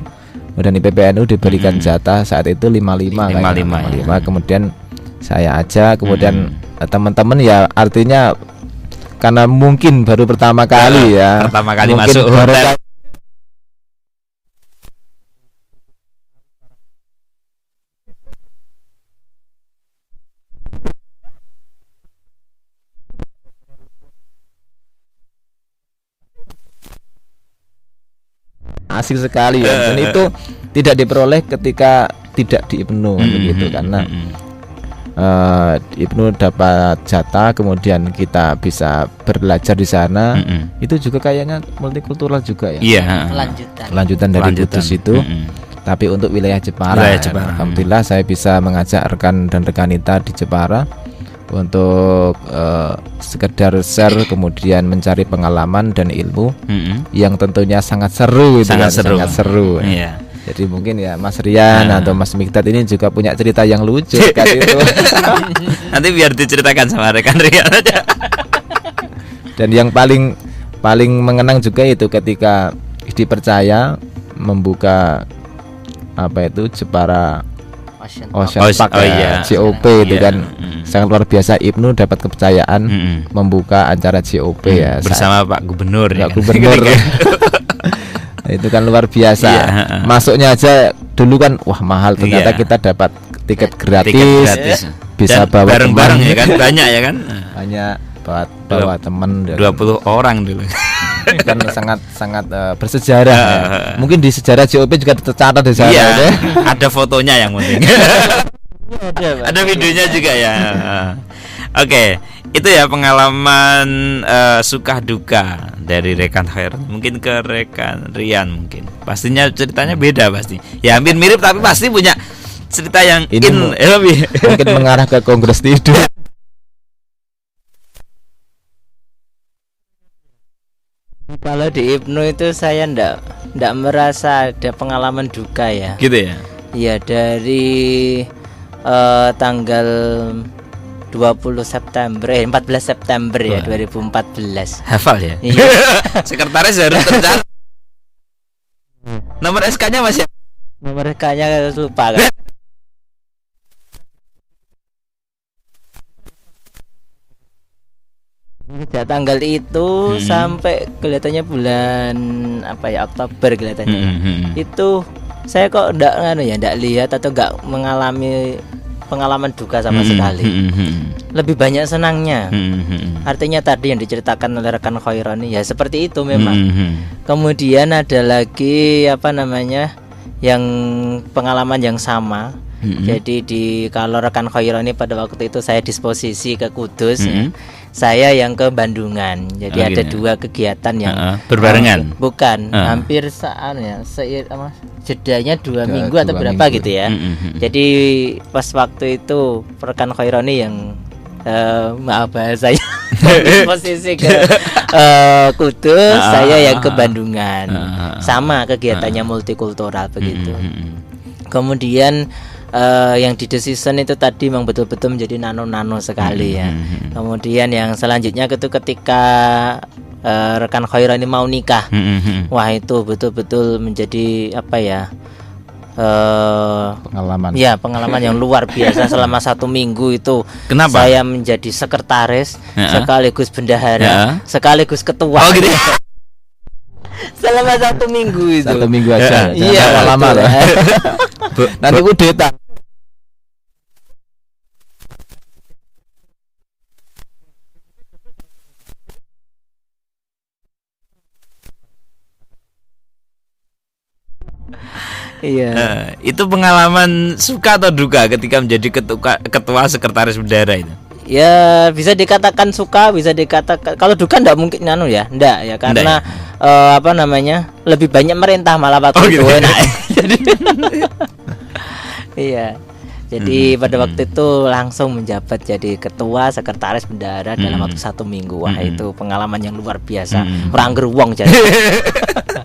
dan IPPNU diberikan jatah saat itu 55 kemudian saya ajak, kemudian teman-teman ya artinya karena mungkin baru pertama kali masuk hotel. Asik sekali ya. Dan itu tidak diperoleh ketika tidak di Ibnu begitu karena Ibnu dapat jatah kemudian kita bisa belajar di sana. Itu juga kayaknya multikultural juga ya. Lanjutan dari Kudus itu. Tapi untuk wilayah Jepara. Alhamdulillah saya bisa mengajak rekan dan rekanita di Jepara untuk sekedar share kemudian mencari pengalaman dan ilmu yang tentunya sangat seru itu sangat seru. Iya. Jadi mungkin ya Mas Rian atau Mas Mikdad ini juga punya cerita yang lucu kan itu. Nanti biar diceritakan sama rekan Rian aja. Dan yang paling mengenang juga itu ketika dipercaya membuka apa itu Jepara Ocean Park COP itu kan sangat luar biasa. Ibnu dapat kepercayaan membuka acara COP ya bersama Pak Gubernur. Itu kan luar biasa. Masuknya aja dulu kan wah mahal, ternyata kita dapat tiket gratis. Bisa dan bawa bareng-bareng ya kan, banyak ya kan. Banyak bawa teman 20 orang dulu. Kan sangat bersejarah ya. Mungkin di sejarah COP juga tercatat di sana. Ada fotonya yang penting. Ada videonya juga ya. Oke, itu ya pengalaman suka duka dari rekan Khair. Mungkin ke rekan Rian mungkin. Pastinya ceritanya beda pasti. Ya hampir mirip tapi pasti punya cerita yang mungkin mengarah ke kongres tidur. Kalau di Ibnu itu saya ndak merasa ada pengalaman duka ya. Gitu ya. Iya, dari tanggal 20 September 14 September ya 2014. Hafal ya. Iya. Sekretaris harus tercatat. Nomor SK-nya masih. Nomor SK-nya lupa kan. Sejak tanggal itu sampai kelihatannya bulan Oktober kelihatannya. Itu saya kok ndak lihat atau nggak mengalami pengalaman duka sama sekali. Lebih banyak senangnya. Artinya tadi yang diceritakan oleh rekan Khaironi ya seperti itu memang. Kemudian ada lagi yang pengalaman yang sama. Jadi kalau rekan Khaironi pada waktu itu saya disposisi ke Kudus, saya yang ke Bandungan. Jadi ada dua kegiatan yang berbarengan. Bukan, hampir jedanya 2 minggu atau berapa gitu ya. Jadi pas waktu itu rekan Khaironi yang maaf bahasanya posisi ke Kudus, saya yang ke Bandungan. Sama kegiatannya multikultural begitu. Kemudian yang di decision itu tadi memang betul-betul menjadi nano sekali ya. Kemudian yang selanjutnya itu ketika rekan Khaironi mau nikah. Wah itu betul-betul menjadi pengalaman yang luar biasa. Selama 1 minggu itu. Kenapa? Saya menjadi sekretaris sekaligus bendahara sekaligus ketua. Oh gitu. Selama 1 minggu itu. 1 minggu aja. Iya, lama lah. Nanti kudeta. Iya. Itu pengalaman suka atau duka ketika menjadi ketua sekretaris bendara itu? Ya bisa dikatakan suka, bisa dikatakan kalau duka enggak mungkin enggak ya karena apa namanya lebih banyak merintah malah waktu itu enak. Jadi iya. Jadi pada waktu itu langsung menjabat jadi ketua sekretaris bendara dalam waktu 1 minggu. Wah itu pengalaman yang luar biasa. Orang geruwong jadi.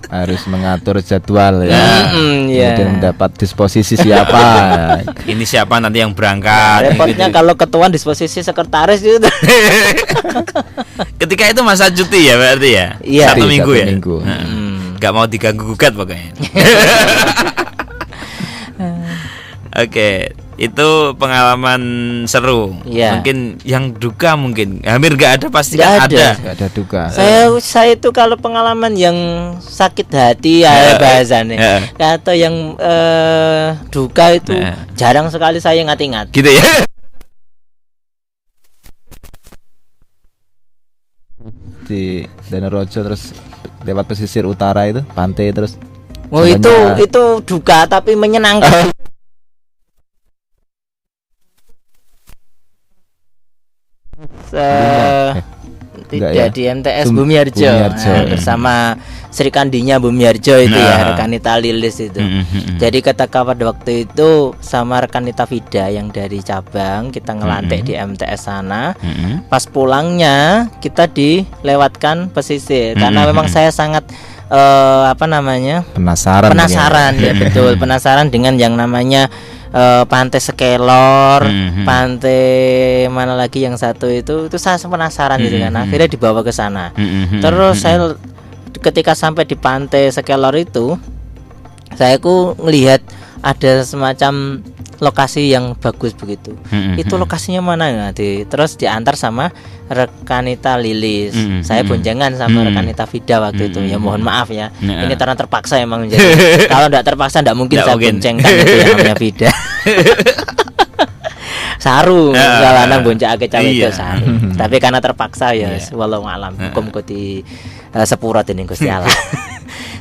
Harus mengatur jadwal ya. Kemudian mendapat disposisi siapa. Ini siapa nanti yang berangkat. Repotnya kalau ketua disposisi sekretaris itu. Ketika itu masa cuti ya berarti ya? Iya. 1 minggu ya. Gak mau diganggu gugat pokoknya. Oke, itu pengalaman seru. Ya. Mungkin yang duka mungkin hampir gak ada, pasti gak ada. Gak ada duka. Saya itu kalau pengalaman yang sakit hati ya bahasanya, atau yang duka itu jarang sekali saya ingat-ingat. Gitu ya. Di Danurejo terus lewat pesisir utara itu, pantai terus. Oh itu duka tapi menyenangkan. Tidak di MTS Bumiharjo bersama Sri Kandinya Bumiharjo itu ya, rekanita Lilis itu. Jadi ketika pada waktu itu sama rekanita Vida yang dari cabang kita ngelantik di MTS sana. Pas pulangnya kita dilewatkan pesisir karena memang saya sangat penasaran ya betul, penasaran dengan yang namanya pantai Sekelor, pantai mana lagi yang satu itu saya penasaran gitu kan. Akhirnya dibawa ke sana. Terus saya ketika sampai di pantai Sekelor itu, saya ngelihat ada semacam lokasi yang bagus begitu. Itu lokasinya mana nanti? Terus diantar sama rekanita Lilis. Saya boncengan sama rekanita Vida waktu itu. Ya mohon maaf ya. Ini karena terpaksa emang menjadi. Kalau enggak terpaksa enggak mungkin saya boncengkan itu yang namanya Vida. Saru kalau anak boncengake cawe itu saru. Tapi karena terpaksa ya wallahu alam hukum kuti sepurot ini Gusti Allah.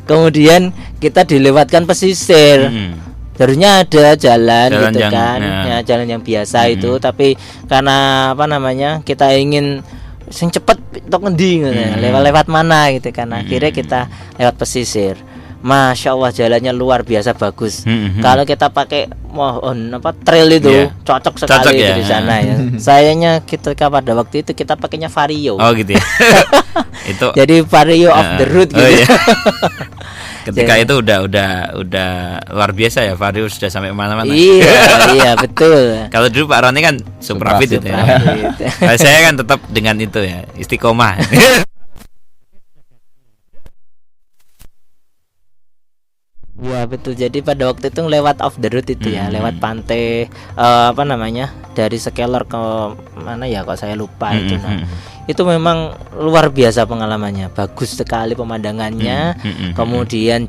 Kemudian kita dilewatkan pesisir. Seharusnya ada jalan gitu kan, jalan yang biasa itu, tapi karena kita ingin sing cepet tok ngendi lewat mana gitu kan. Akhirnya kita lewat pesisir. Masya Allah jalannya luar biasa bagus. Kalau kita pakai trail itu cocok sekali di sana ya. Sayangnya ketika pada waktu itu kita pakainya Vario. Oh gitu ya. Itu. Jadi Vario off the road gitu. Ketika itu udah luar biasa ya, Vario sudah sampai mana-mana. Iya betul. Kalau dulu Pak Roni kan Suprafit itu ya. Saya kan tetap dengan itu ya, istiqomah. Ya betul. Jadi pada waktu itu lewat off the road itu ya, lewat pantai dari Sekelor ke mana ya, kok saya lupa itu. Itu memang luar biasa pengalamannya, bagus sekali pemandangannya. Kemudian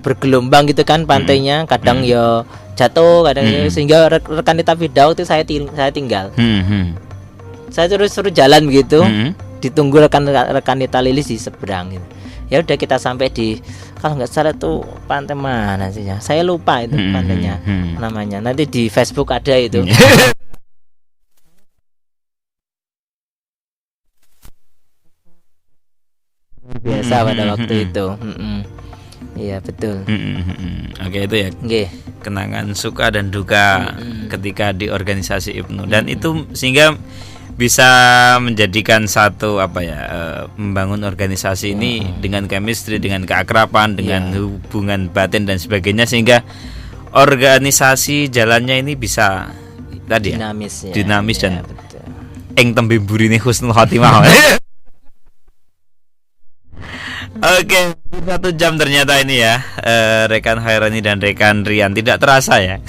bergelombang gitu kan pantainya, kadang ya jatuh, kadang sehingga rekanita Vida itu saya tinggal. Saya terus suruh jalan begitu, ditunggu rekanita Lilis di seberang gitu. Ya udah kita sampai di, kalau nggak salah tuh pantai mana sih ya, saya lupa itu pantainya namanya. Nanti di Facebook ada itu. Biasa pada waktu itu. Iya betul. Oke itu ya. Kenangan suka dan duka ketika di organisasi IPNU, dan itu sehingga bisa menjadikan satu membangun organisasi ini dengan chemistry, dengan keakraban, dengan hubungan batin dan sebagainya, sehingga organisasi jalannya ini bisa dinamis dan ing tembe mburine husnul khotimah. Oke, 1 jam ternyata ini ya, rekan Hairani dan rekan Rian, tidak terasa ya.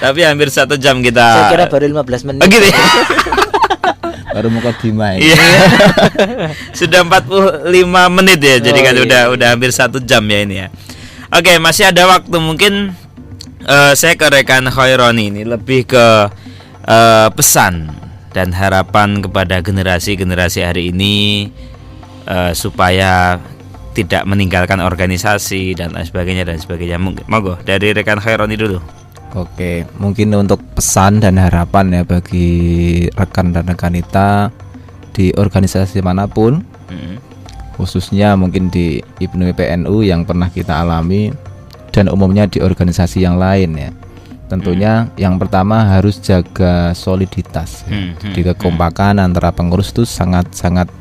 Tapi hampir 1 jam kita. Saya kira baru 15 menit. Oh gitu ya. Baru mukadimah ini. Iya. Sudah 45 menit ya. Jadi kan udah hampir 1 jam ya ini ya. Oke, masih ada waktu. Mungkin saya ke rekan Khaironi ini lebih ke pesan dan harapan kepada generasi hari ini supaya tidak meninggalkan organisasi dan lain sebagainya. Monggo dari rekan Khaironi dulu. Oke, mungkin untuk pesan dan harapan ya bagi rekan dan rekan kita di organisasi manapun, khususnya mungkin di IPNU PNU yang pernah kita alami dan umumnya di organisasi yang lain ya. Tentunya yang pertama harus jaga soliditas ya. Jadi kekompakan antara pengurus itu sangat-sangat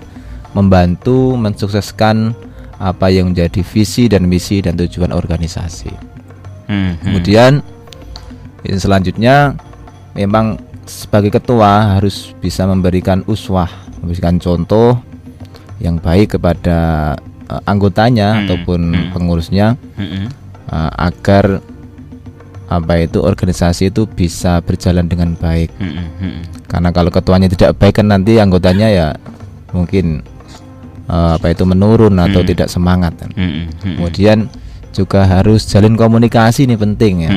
membantu mensukseskan apa yang menjadi visi dan misi dan tujuan organisasi. Kemudian selanjutnya memang sebagai ketua harus bisa memberikan uswah, memberikan contoh yang baik kepada anggotanya ataupun pengurusnya agar organisasi itu bisa berjalan dengan baik. Karena kalau ketuanya tidak baik kan nanti anggotanya ya mungkin menurun atau tidak semangat. Kemudian juga harus jalin komunikasi, ini penting ya.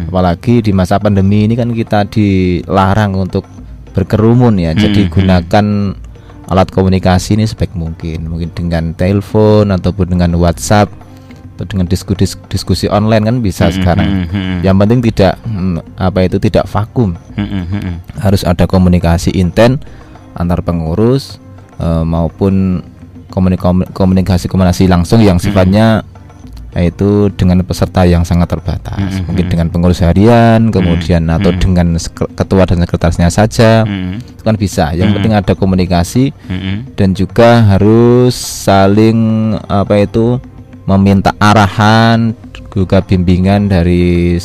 Apalagi di masa pandemi ini kan kita dilarang untuk berkerumun ya. Jadi gunakan alat komunikasi ini sebaik mungkin dengan telepon ataupun dengan WhatsApp atau dengan diskusi online kan bisa sekarang. Yang penting tidak vakum. Harus ada komunikasi intens antar pengurus maupun komunikasi langsung yang sifatnya yaitu dengan peserta yang sangat terbatas, mungkin dengan pengurus harian, kemudian atau dengan ketua dan sekretarisnya saja, itu kan bisa. Yang penting ada komunikasi dan juga harus saling meminta arahan, juga bimbingan dari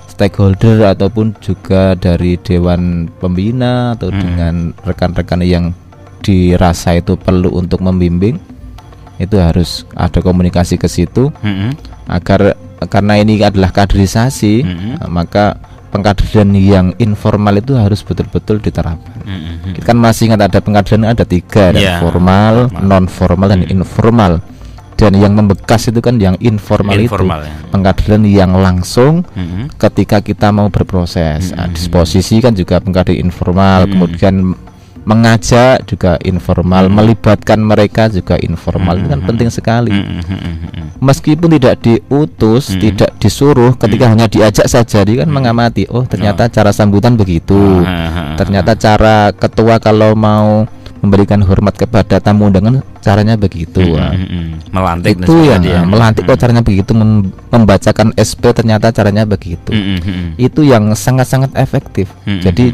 stakeholder ataupun juga dari dewan pembina atau dengan rekan-rekan yang dirasa itu perlu untuk membimbing. Itu harus ada komunikasi ke situ agar, karena ini adalah kaderisasi, maka pengkaderan yang informal itu harus betul-betul diterapkan. Kita kan masih ingat ada pengkaderan ada 3, ada formal, non formal dan informal. Dan yang membekas itu kan yang informal itu ya. Pengkaderan yang langsung ketika kita mau berproses. Disposisi kan juga pengkaderan informal, kemudian mengajak juga informal, melibatkan mereka juga informal. Itu kan penting sekali. Meskipun tidak diutus, tidak disuruh, ketika hanya diajak saja, dia kan mengamati. Oh, ternyata cara sambutan begitu. Ternyata cara ketua kalau mau memberikan hormat kepada tamu undangan caranya begitu. Melantik itu ya, melantik kok caranya begitu, membacakan SP ternyata caranya begitu. Itu yang sangat-sangat efektif. Jadi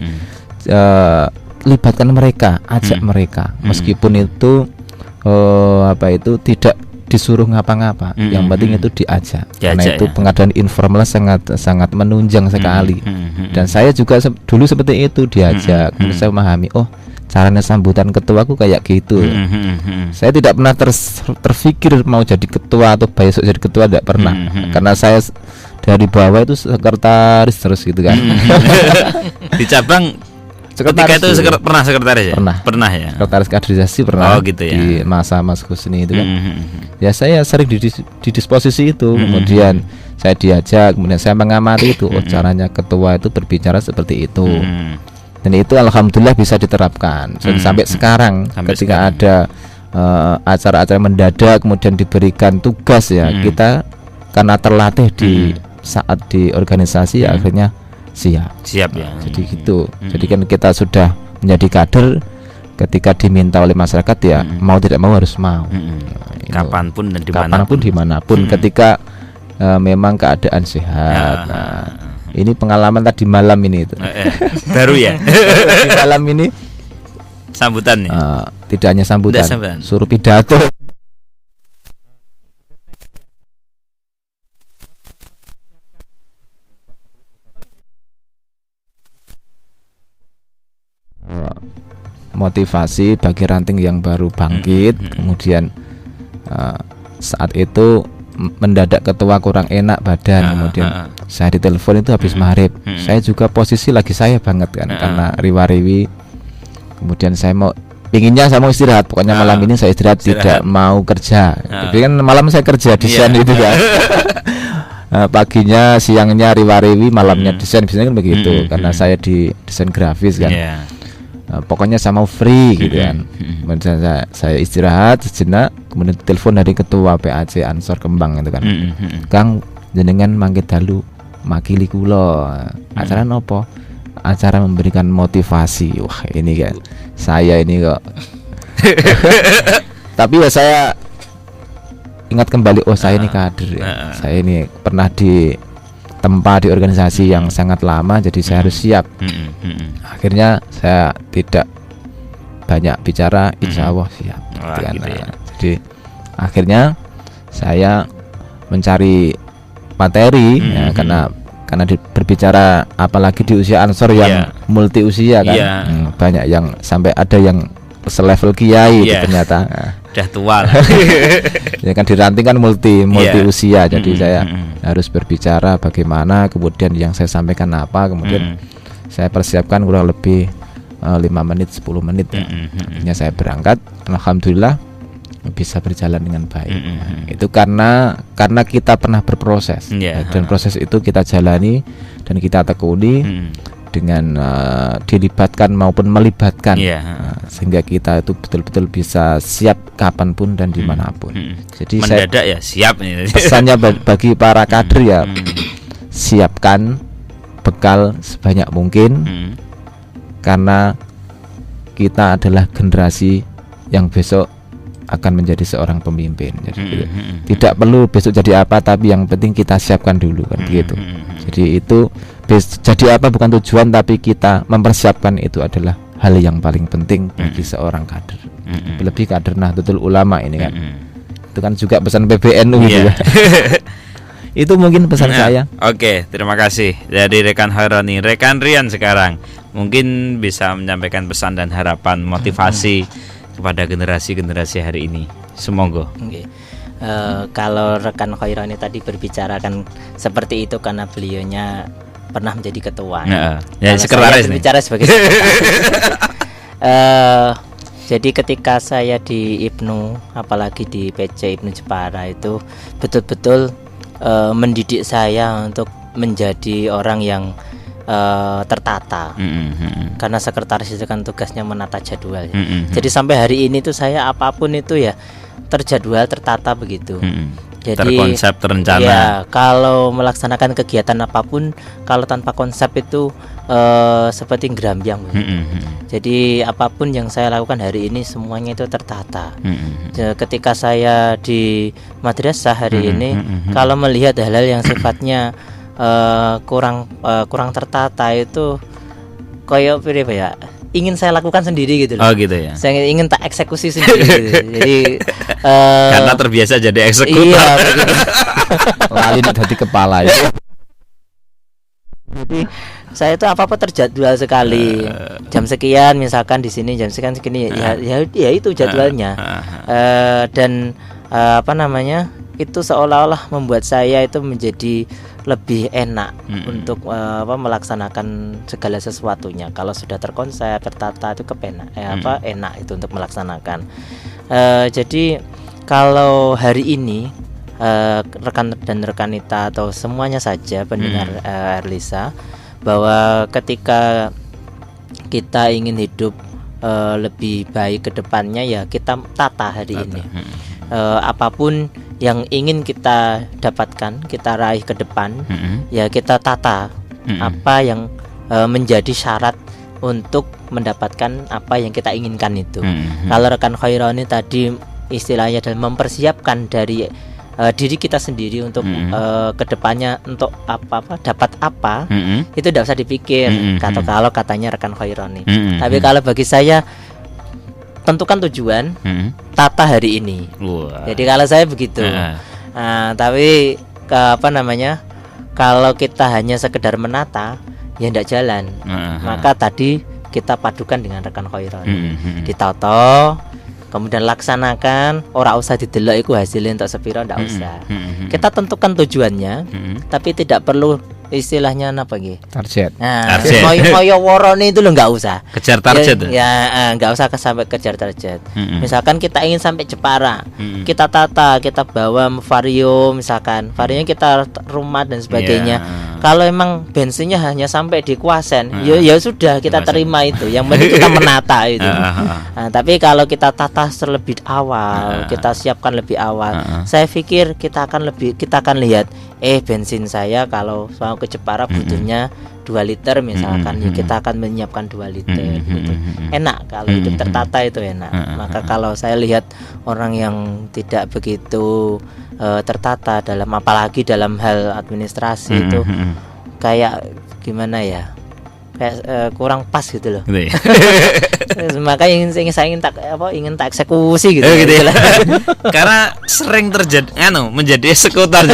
libatkan mereka, ajak mereka, meskipun itu tidak disuruh ngapa-ngapa, yang penting itu diajak. Karena itu pengkaderan informal sangat menunjang sekali. Dan saya juga dulu seperti itu, diajak, kemudian saya memahami, oh caranya sambutan ketuaku kayak gitu. Saya tidak pernah terfikir mau jadi ketua atau besok jadi ketua, tidak pernah. Karena saya dari bawah itu sekretaris terus gitu kan. Di cabang ketika itu pernah sekretaris ya? Pernah ya. Sekretaris kaderisasi pernah. Oh gitu ya. Di masa Mas Husni itu kan. Ya saya sering di disposisi itu. Kemudian saya diajak, kemudian saya mengamati itu. Oh caranya ketua itu berbicara seperti itu. Dan itu alhamdulillah bisa diterapkan. Sampai sekarang ketika ada acara-acara mendadak kemudian diberikan tugas ya, kita karena terlatih di saat di organisasi ya, akhirnya siap ya. Jadi gitu. Jadi kan kita sudah menjadi kader, ketika diminta oleh masyarakat ya mau tidak mau harus mau. Kapanpun dan dimanapun. Ketika memang keadaan sehat. Ini pengalaman tadi malam ini itu. Baru ya. Di malam ini sambutannya. Tidak hanya sambutan, suruh pidato. Motivasi bagi ranting yang baru bangkit. Kemudian saat itu mendadak ketua kurang enak badan, kemudian saya ditelepon itu habis maghrib. Saya juga posisi lagi saya banget kan, karena riwa-riwi Kemudian saya mau istirahat, pokoknya malam ini saya istirahat, tidak mau kerja. Jadi kan malam saya kerja desain itu kan. Paginya, siangnya riwa-riwi, malamnya desain, biasanya kan begitu. Karena saya di desain grafis kan. Pokoknya saya mau free gitu kan. Kemudian saya istirahat sejenak, kemudian telepon dari ketua PAC Ansor Kembang itu kan. Kang, jenengan mangke dalu makili kula. Acara nopo? Acara memberikan motivasi. Wah, ini kan saya ini kok. Tapi ya saya ingat kembali, oh saya ini kader ya. Saya ini pernah ditempa di organisasi yang sangat lama, jadi saya harus siap. Akhirnya saya tidak banyak bicara, insya Allah siap. Gitu ya. Jadi akhirnya saya mencari materi ya, karena berbicara apalagi di usia Ansor yang multi usia kan, banyak yang sampai ada yang selevel kiai ternyata. Udah tua. Ya kan di ranting kan multi usia, jadi saya harus berbicara bagaimana, kemudian yang saya sampaikan apa, kemudian saya persiapkan kurang lebih 5 menit 10 menit ya. Akhirnya saya berangkat, alhamdulillah bisa berjalan dengan baik. Itu karena kita pernah berproses, dan proses itu kita jalani dan kita tekuni dengan dilibatkan maupun melibatkan, sehingga kita itu betul-betul bisa siap kapanpun dan dimanapun. Jadi mendadak ya siap. Pesannya bagi para kader ya, siapkan bekal sebanyak mungkin, karena kita adalah generasi yang besok akan menjadi seorang pemimpin. Jadi tidak perlu besok jadi apa, tapi yang penting kita siapkan dulu kan gitu. Jadi itu jadi apa bukan tujuan, tapi kita mempersiapkan itu adalah hal yang paling penting bagi seorang kader. Lebih kader Nahdlatul Ulama ini kan. Itu kan juga pesan PBNU gitu ya. Itu mungkin pesan saya. Oke, terima kasih dari rekan Khaironi. Rekan Rian sekarang mungkin bisa menyampaikan pesan dan harapan motivasi kepada generasi-generasi hari ini. Semoga. Kalau rekan Khaironi tadi berbicara kan seperti itu karena beliaunya pernah menjadi ketua. Sekretaris nih. Berbicara sebagai jadi ketika saya di Ibnu, apalagi di PC Ibnu Jepara, itu betul-betul mendidik saya untuk menjadi orang yang tertata. Karena sekretaris itu kan tugasnya menata jadwal. Jadi sampai hari ini tuh saya apapun itu ya terjadwal, tertata begitu. Jadi terkonsep, terencana. Ya, kalau melaksanakan kegiatan apapun kalau tanpa konsep itu seperti gerambyang. Jadi apapun yang saya lakukan hari ini semuanya itu tertata. Ketika saya di madrasah hari ini, kalau melihat hal-hal yang sifatnya kurang tertata itu koyo apa ya, ingin saya lakukan sendiri gitu loh. Oh gitu ya. Saya ingin tak eksekusi sendiri gitu. Jadi karena terbiasa jadi eksekutor. Iya, lali dari kepala ya. Jadi saya itu apa-apa terjadwal sekali. Jam sekian misalkan di sini, jam sekian segini ya itu jadwalnya. Dan apa namanya? Itu seolah-olah membuat saya itu menjadi lebih enak untuk melaksanakan segala sesuatunya. Kalau sudah terkonsep, tertata itu enak itu untuk melaksanakan. Jadi kalau hari ini rekan dan rekanita atau semuanya saja pendengar Erlisa, bahwa ketika kita ingin hidup lebih baik ke depannya, ya kita tata hari ini. Apapun yang ingin kita dapatkan, kita raih ke depan, ya kita tata apa yang menjadi syarat untuk mendapatkan apa yang kita inginkan itu. Kalau rekan Khaironi tadi istilahnya adalah mempersiapkan dari diri kita sendiri untuk kedepannya untuk dapat apa, itu tidak usah dipikir. Kalau katanya rekan Khaironi. Tapi kalau bagi saya, tentukan tujuan, tata hari ini. Jadi kalau saya begitu. Tapi kalau kita hanya sekedar menata, ya tidak jalan. Maka tadi kita padukan dengan rekan Khaironi. Ditata, kemudian laksanakan. Ora usah didelok iku hasilnya untuk sepiro, ndak usah. Kita tentukan tujuannya, tapi tidak perlu istilahnya apa gitu? Target. Nah, Target. moyo worone itu lo nggak usah. Kejar target. Ya, nggak usah sampai kejar target. Misalkan kita ingin sampai Jepara, Mm-mm. kita tata, kita bawa vario, misalkan varionya kita rumah dan sebagainya. Yeah. Kalau emang bensinnya hanya sampai di Kuasen, ya sudah kita Kuasen. terima itu. Yang penting kita menata itu. Nah, tapi kalau kita tata terlebih awal, kita siapkan lebih awal, saya pikir kita akan lihat, bensin saya kalau mau ke Jepara butuhnya 2 liter misalkan, ya kita akan menyiapkan 2 liter gitu. Enak kalau hidup tertata itu enak. Maka kalau saya lihat orang yang tidak begitu tertata apalagi dalam hal administrasi itu kayak gimana ya? Kayak kurang pas gitu loh. Gitu ya. Maka saya ingin tak eksekusi gitu. Gitu ya. Karena sering terjadi menjadi eksekutor.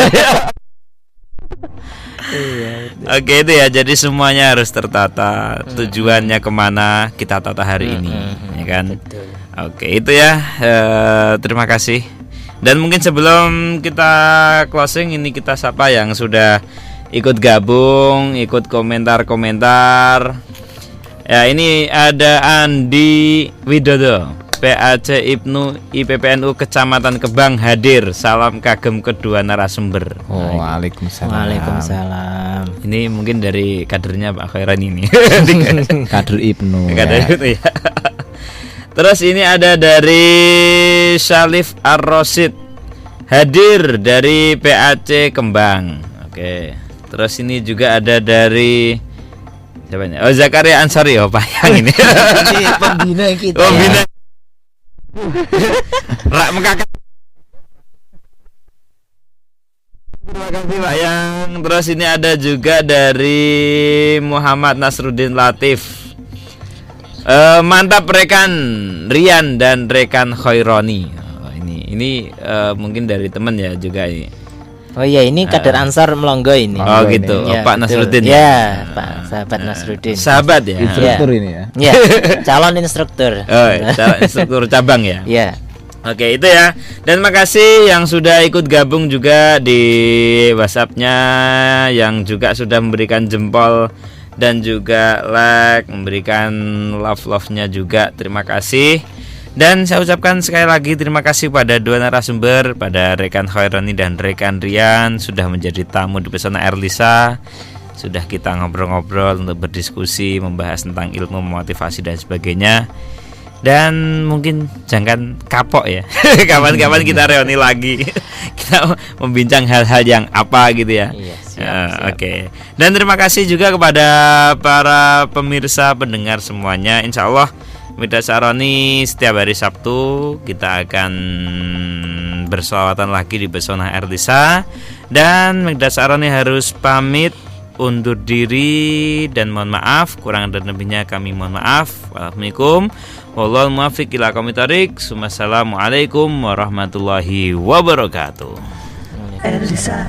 Iya. Oke, itu ya. Jadi semuanya harus tertata. Tujuannya kemana kita tata hari ini, ya kan? Betul. Oke, itu ya. Terima kasih. Dan mungkin sebelum kita closing ini kita sapa yang sudah ikut gabung, ikut komentar-komentar. Ya, ini ada Andi Widodo, PAC Ibnu IPPNU Kecamatan Kebang hadir. Salam kagem kedua narasumber. Waalaikumsalam. Waalaikumsalam. Ini mungkin dari kadernya Pak Khairan ini. Kader Ibnu. Kader itu ya. Terus ini ada dari Syalif Ar-Rosid, hadir dari PAC Kembang. Oke. Terus ini juga ada dari siapa ini? Oh, Zakaria Ansari, Pak yang ini. Ini pembina kita. Pembina. Rak mengakak. Terima kasih Pak Yang. Terus ini ada juga dari Muhammad Nasruddin Latif. Mantap rekan Rian dan rekan Khaironi. Ini mungkin dari teman ya juga ini. Oh iya, ini kader Ansar Melonggo ini. Oh gitu, Ya, Pak betul. Nasruddin. Ya, Pak sahabat Nasruddin. Sahabat ya. Instruktur ini ya. Ya, calon instruktur. Oh, instruktur cabang ya. Ya. Oke, itu ya. Dan makasih yang sudah ikut gabung juga di WhatsApp-nya, yang juga sudah memberikan jempol dan juga like, memberikan love-nya juga. Terima kasih. Dan saya ucapkan sekali lagi terima kasih pada dua narasumber, pada rekan Khaironi dan rekan Rian sudah menjadi tamu di Pesona Erlisa. Sudah kita ngobrol-ngobrol untuk berdiskusi, membahas tentang ilmu, motivasi dan sebagainya. Dan mungkin jangan kapok ya. Kapan-kapan kita reuni lagi. Kita membincang hal-hal yang apa gitu ya. Iya, siap. Oke. Dan terima kasih juga kepada para pemirsa pendengar semuanya. Insya Allah Midas Aroni setiap hari Sabtu kita akan bersolawatan lagi di Pesona Erlisa. Dan Midas Aroni harus pamit undur diri dan mohon maaf, kurang dan lebihnya kami mohon maaf. Wassalamualaikum wallahul muwaffiq ila aqwamit thoriq. Wassalamualaikum warahmatullahi wabarakatuh. Erlisa